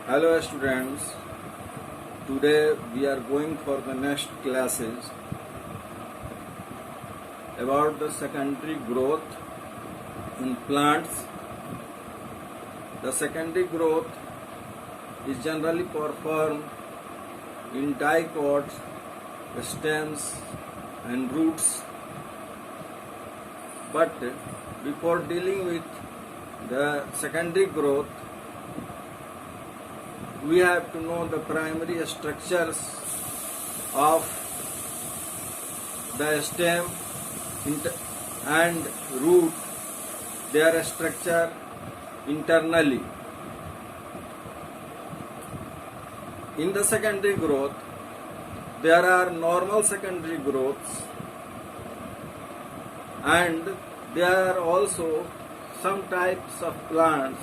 Hello students, today we are going for the next classes about the secondary growth in plants. The secondary growth is generally performed in dicots, stems and roots, but before dealing with the secondary growth, we have to know the primary structures of the stem and root, their structure internally. In the secondary growth, there are normal secondary growths and there are also some types of plants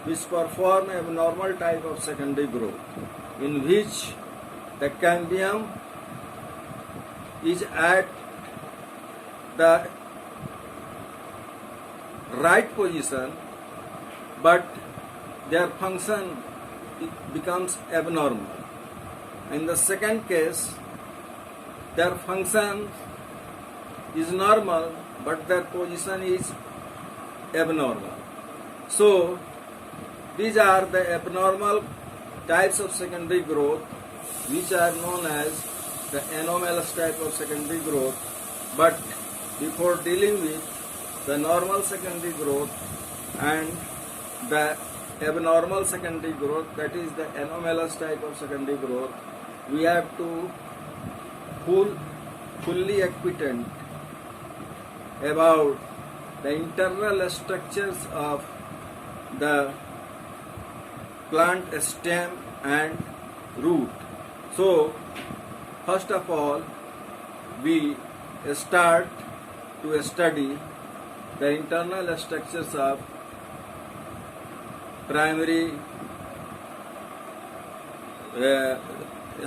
which perform a normal type of secondary growth, in which the cambium is at the right position, but their function becomes abnormal. In the second case, their function is normal, but their position is abnormal. So, these are the abnormal types of secondary growth, which are known as the anomalous type of secondary growth. But before dealing with the normal secondary growth and the abnormal secondary growth, that is the anomalous type of secondary growth, we have to fully acquainted about the internal structures of the plant stem and root. So, first of all, we start to study the internal structures of primary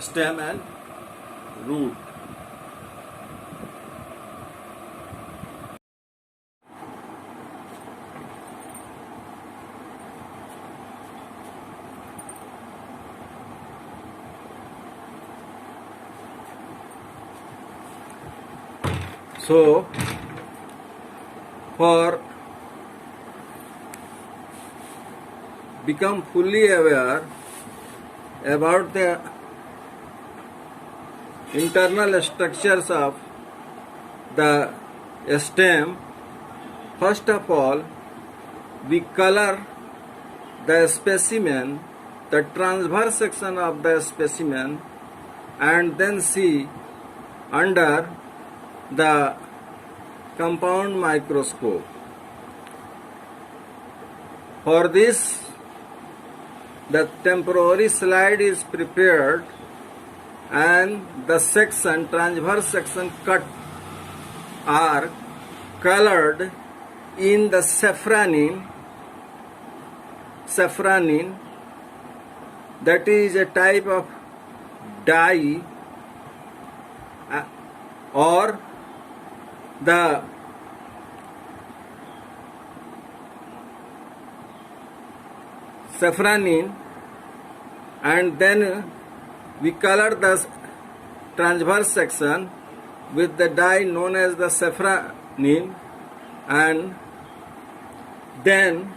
stem and root. So, for become fully aware about the internal structures of the stem, first of all, we color the specimen, the transverse section of the specimen, and then see under the compound microscope. For this, the temporary slide is prepared and the section, transverse section cut are colored in the saffronin, that is a type of dye or the saffronin, and then we color the transverse section with the dye known as the saffronin, and then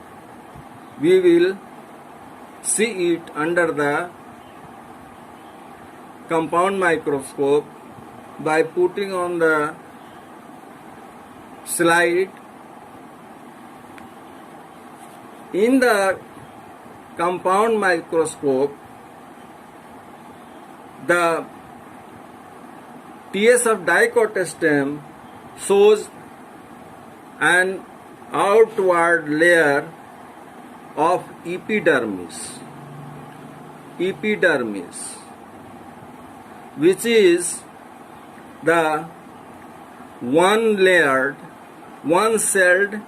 we will see it under the compound microscope by putting on the slide. In the compound microscope, the TS of dicot stem shows an outward layer of epidermis, which is the one-layered, one-celled,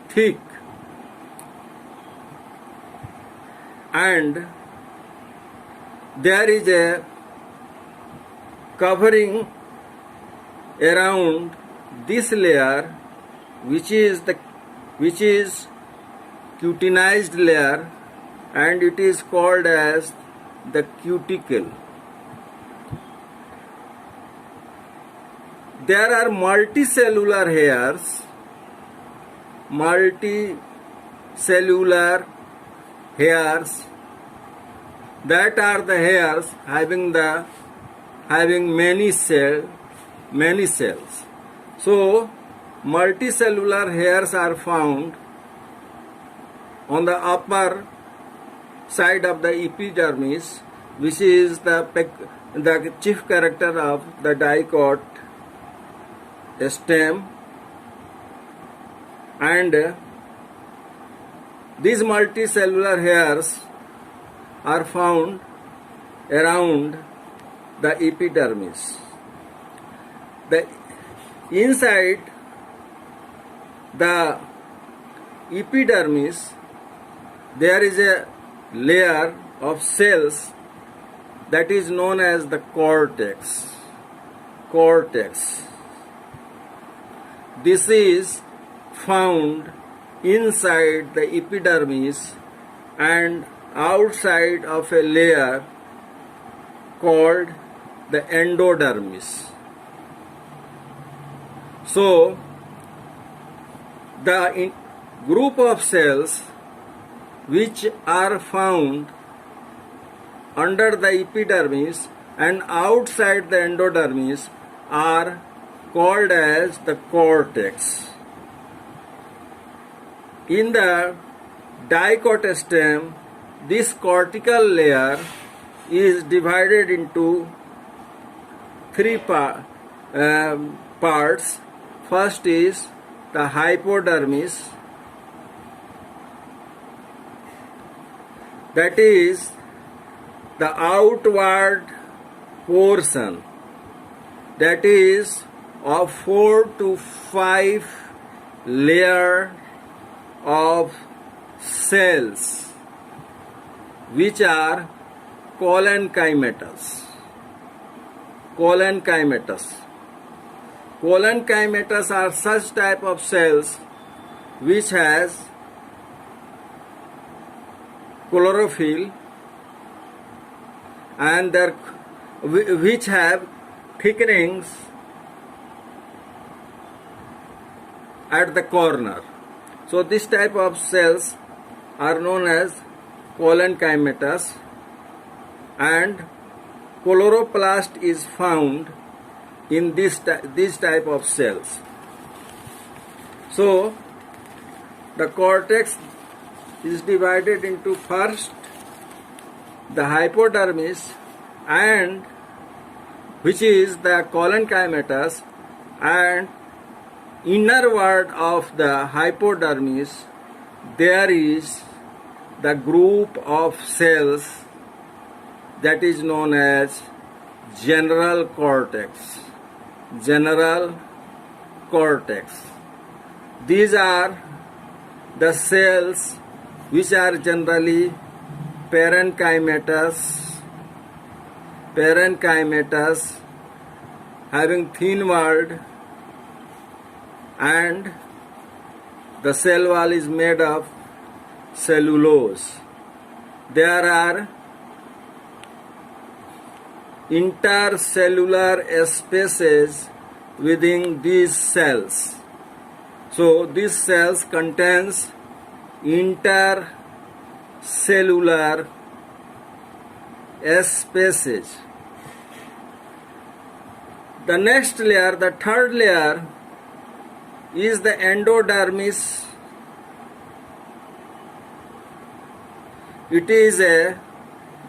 thick, and there is a covering around this layer which is cutinized layer, and it is called as the cuticle. There are multicellular hairs that are the hairs having many cells. So multicellular hairs are found on the upper side of the epidermis, which is the chief character of the dicot stem, and these multicellular hairs are found around the epidermis. The inside the epidermis there is a layer of cells that is known as the cortex. This is found inside the epidermis and outside of a layer called the endodermis. So the group of cells which are found under the epidermis and outside the endodermis are called as the cortex. In the dicot stem, this cortical layer is divided into three parts. First is the hypodermis, that is the outward portion, that is of 4 to 5 layer of cells which are collenchymatous. Collenchymatous are such type of cells which has chlorophyll and which have thickenings at the corner. So this type of cells are known as collenchymatous, and chloroplast is found in this type of cells. So the cortex is divided into first the hypodermis, and which is the collenchymatous, and innerward of the hypodermis there is the group of cells that is known as general cortex. These are the cells which are generally parenchymatous, having thin walled, and the cell wall is made of cellulose. There are intercellular spaces within these cells. So these cells contains intercellular spaces. The next layer, the third layer, is the endodermis. It is a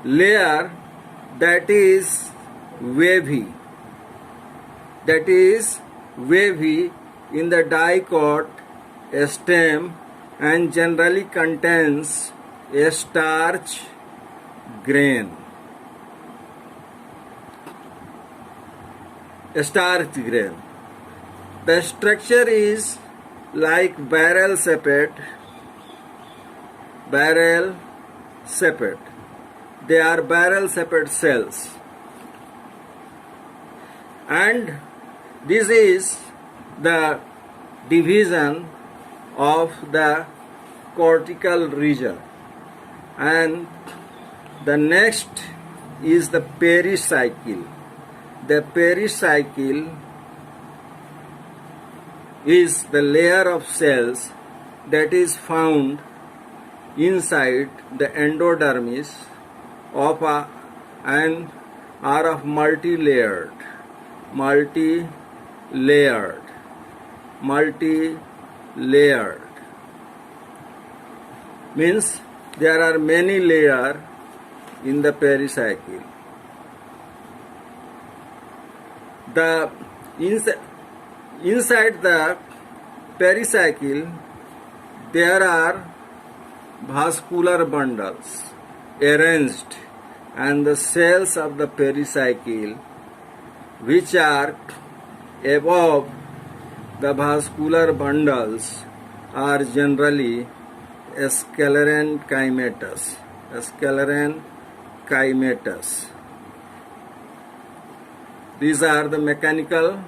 layer that is wavy in the dicot stem and generally contains a starch grain. The structure is like barrel sepet. They are barrel sepet cells, and this is the division of the cortical region, and the next is the pericycle. The pericycle is the layer of cells that is found inside the endodermis of and are of multi-layered means there are many layers in the pericycle. The inside the pericycle there are vascular bundles arranged, and the cells of the pericycle which are above the vascular bundles are generally sclerenchymatous. These are the mechanical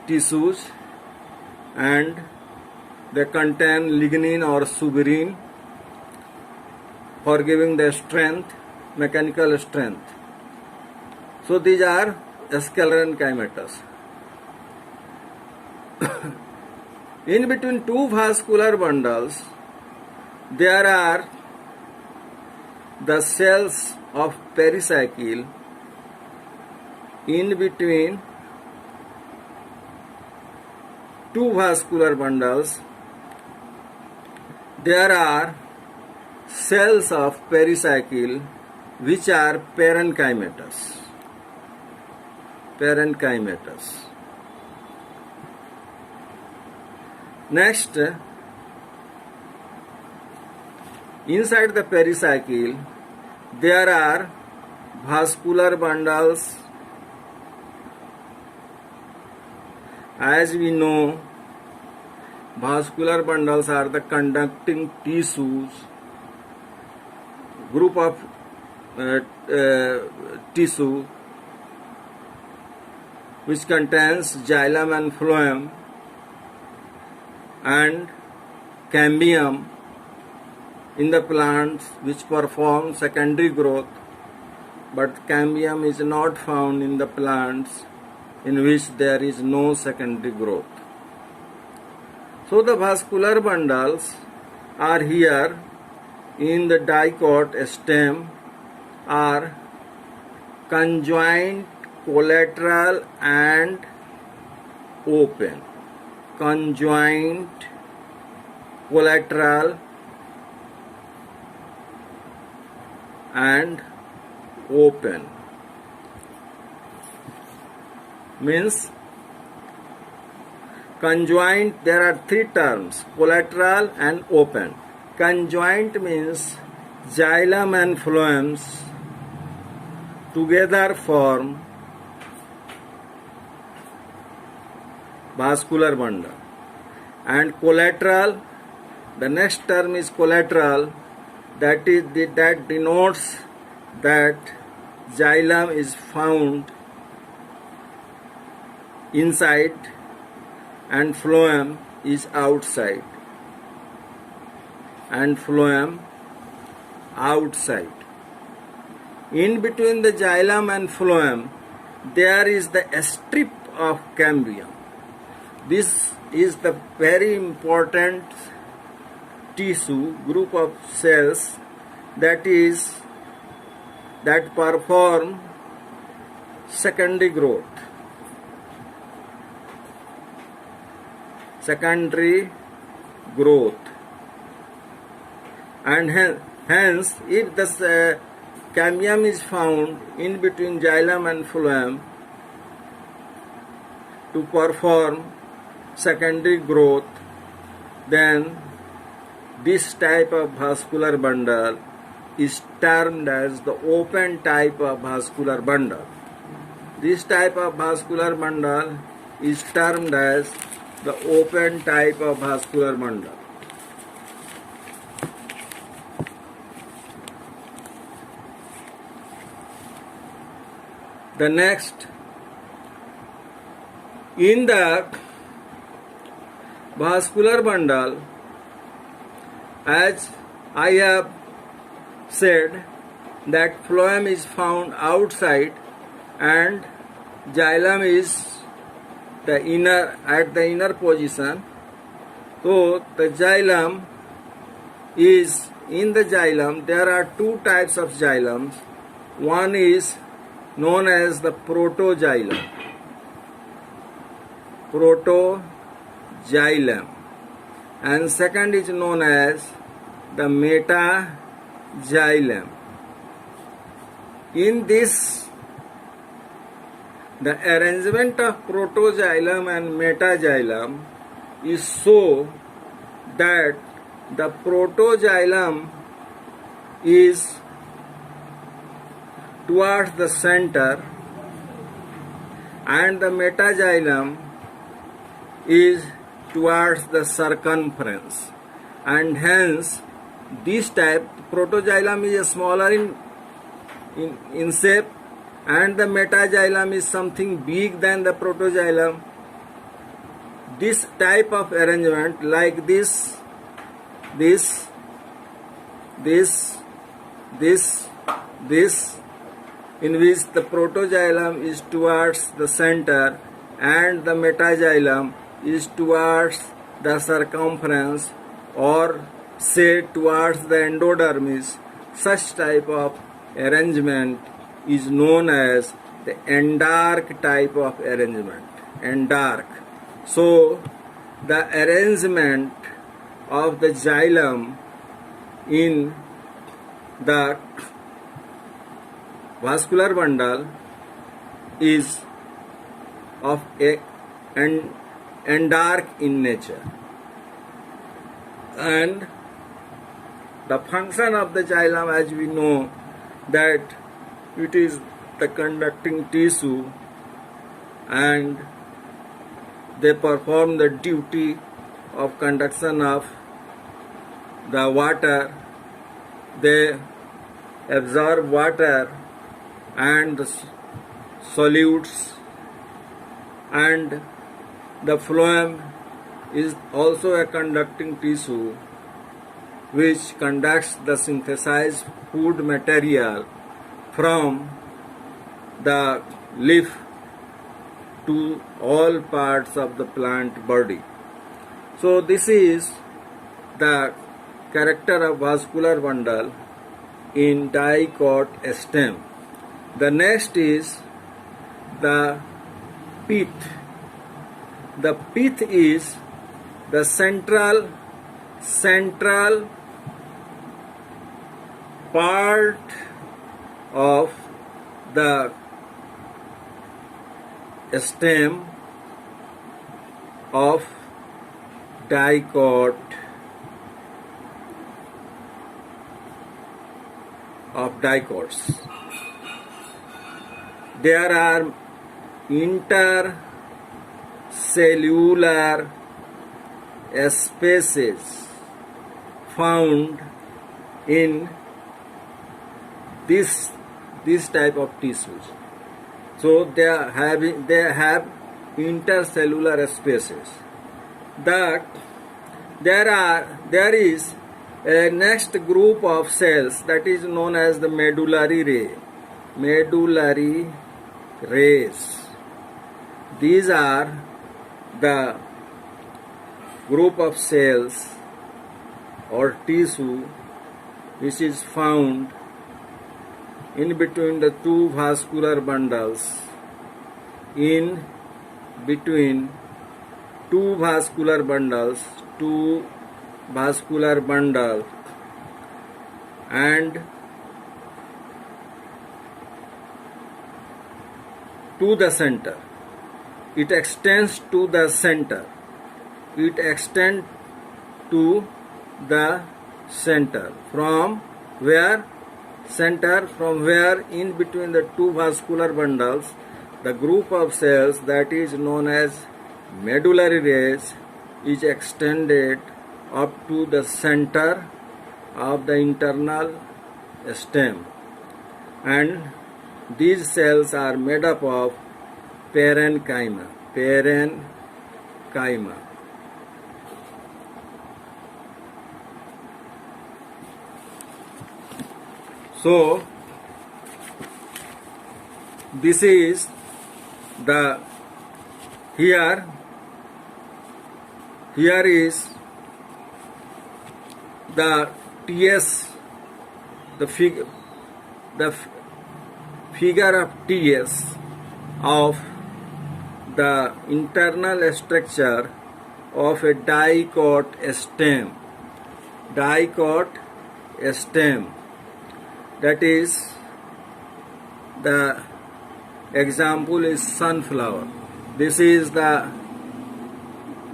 tissues, and they contain lignin or suberin for giving the strength, mechanical strength. So these are sclerenchymatous. In between two vascular bundles, there are the cells of pericycle. In between two vascular bundles, there are cells of pericycle which are parenchymatous. Next, inside the pericycle there are vascular bundles. As we know, vascular bundles are the conducting tissues, group of tissue which contains xylem and phloem and cambium in the plants, which perform secondary growth, but cambium is not found in the plants in which there is no secondary growth. So the vascular bundles are here in the dicot stem, are conjoint, collateral and open. Conjoint, collateral and open means conjoint. There are three terms: collateral and open. Conjoint means xylem and phloems together form vascular bundle, and collateral, the next term is collateral, that denotes that xylem is found inside and phloem is outside, In between the xylem and phloem there is the strip of cambium. This is the very important tissue group of cells that perform secondary growth. And hence if the cambium is found in between xylem and phloem to perform secondary growth, then this type of vascular bundle is termed as the open type of vascular bundle. This type of vascular bundle is termed as the open type of vascular bundle. The next, in the vascular bundle As I have said that phloem is found outside and xylem is the inner at the inner position. So the xylem is in the xylem. There are two types of xylems. One is known as the protoxylem. Protoxylem. And second is known as the metaxylem. In this, the arrangement of protoxylem and metaxylem is so that the protoxylem is towards the center and the metaxylem is towards the circumference, and hence this type protoxylem is smaller in shape and the metaxylem is something big than the protoxylem. This type of arrangement like this, in which the protoxylem is towards the center and the metaxylem is towards the circumference, or say towards the endodermis, such type of arrangement is known as the endark type of arrangement. Endark. So the arrangement of the xylem in the vascular bundle is of an endark in nature, and the function of the xylem, as we know, that it is the conducting tissue and they perform the duty of conduction of the water. They absorb water and the solutes, and the phloem is also a conducting tissue which conducts the synthesized food material from the leaf to all parts of the plant body. So this is the character of vascular bundle in dicot stem. The next is the pith. The pith is the central part of the stem of dicots. There are intercellular spaces found in this type of tissues. So they have intercellular spaces. There is a next group of cells that is known as the medullary rays. These are the group of cells or tissue which is found in between the two vascular bundles, two vascular bundles, and to the center. It extends to the center. It extends to the center from where in between the two vascular bundles, the group of cells that is known as medullary rays is extended up to the center of the internal stem, and these cells are made up of parenchyma. So this is the here is the TS, the figure of TS of the internal structure of a dicot stem. Dicot stem, that is, the example is sunflower. This is the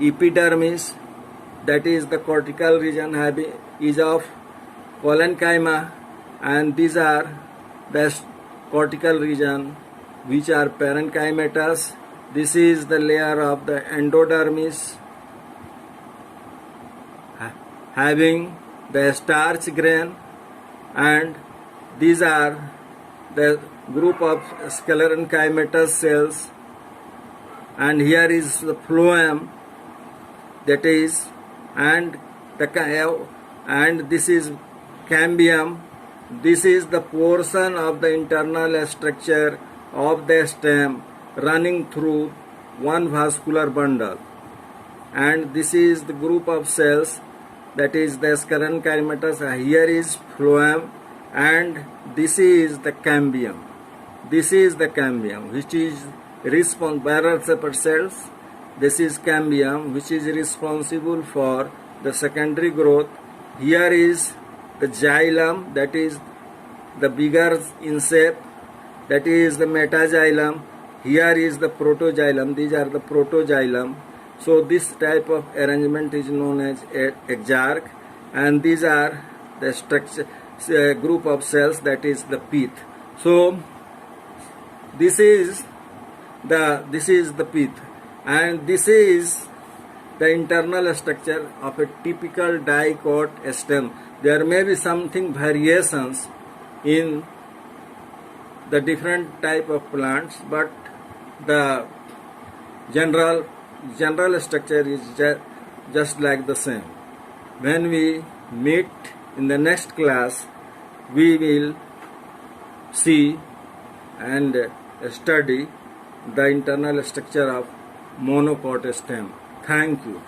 epidermis, that is the cortical region is of parenchyma, and these are the cortical region which are parenchymatous. This is the layer of the endodermis having the starch grain, and these are the group of sclerenchymatous cells, and here is the phloem, that is, and this is cambium. This is the portion of the internal structure of the stem running through one vascular bundle, and this is the group of cells, that is the sclerenchymatous. Here is phloem, and this is the cambium. This is the cambium which is responsible barrel separate cells. This is cambium which is responsible for the secondary growth. Here is the xylem, that is the bigger in shape, that is the metaxylem. Here is the protoxylem. These are the protoxylem. So this type of arrangement is known as exarch, and these are the structure group of cells, that is the pith. So this is the pith, and this is the internal structure of a typical dicot stem. There may be something variations in the different type of plants, but the general structure is just like the same. When we meet in the next class, we will see and study the internal structure of monocot stem. Thank you.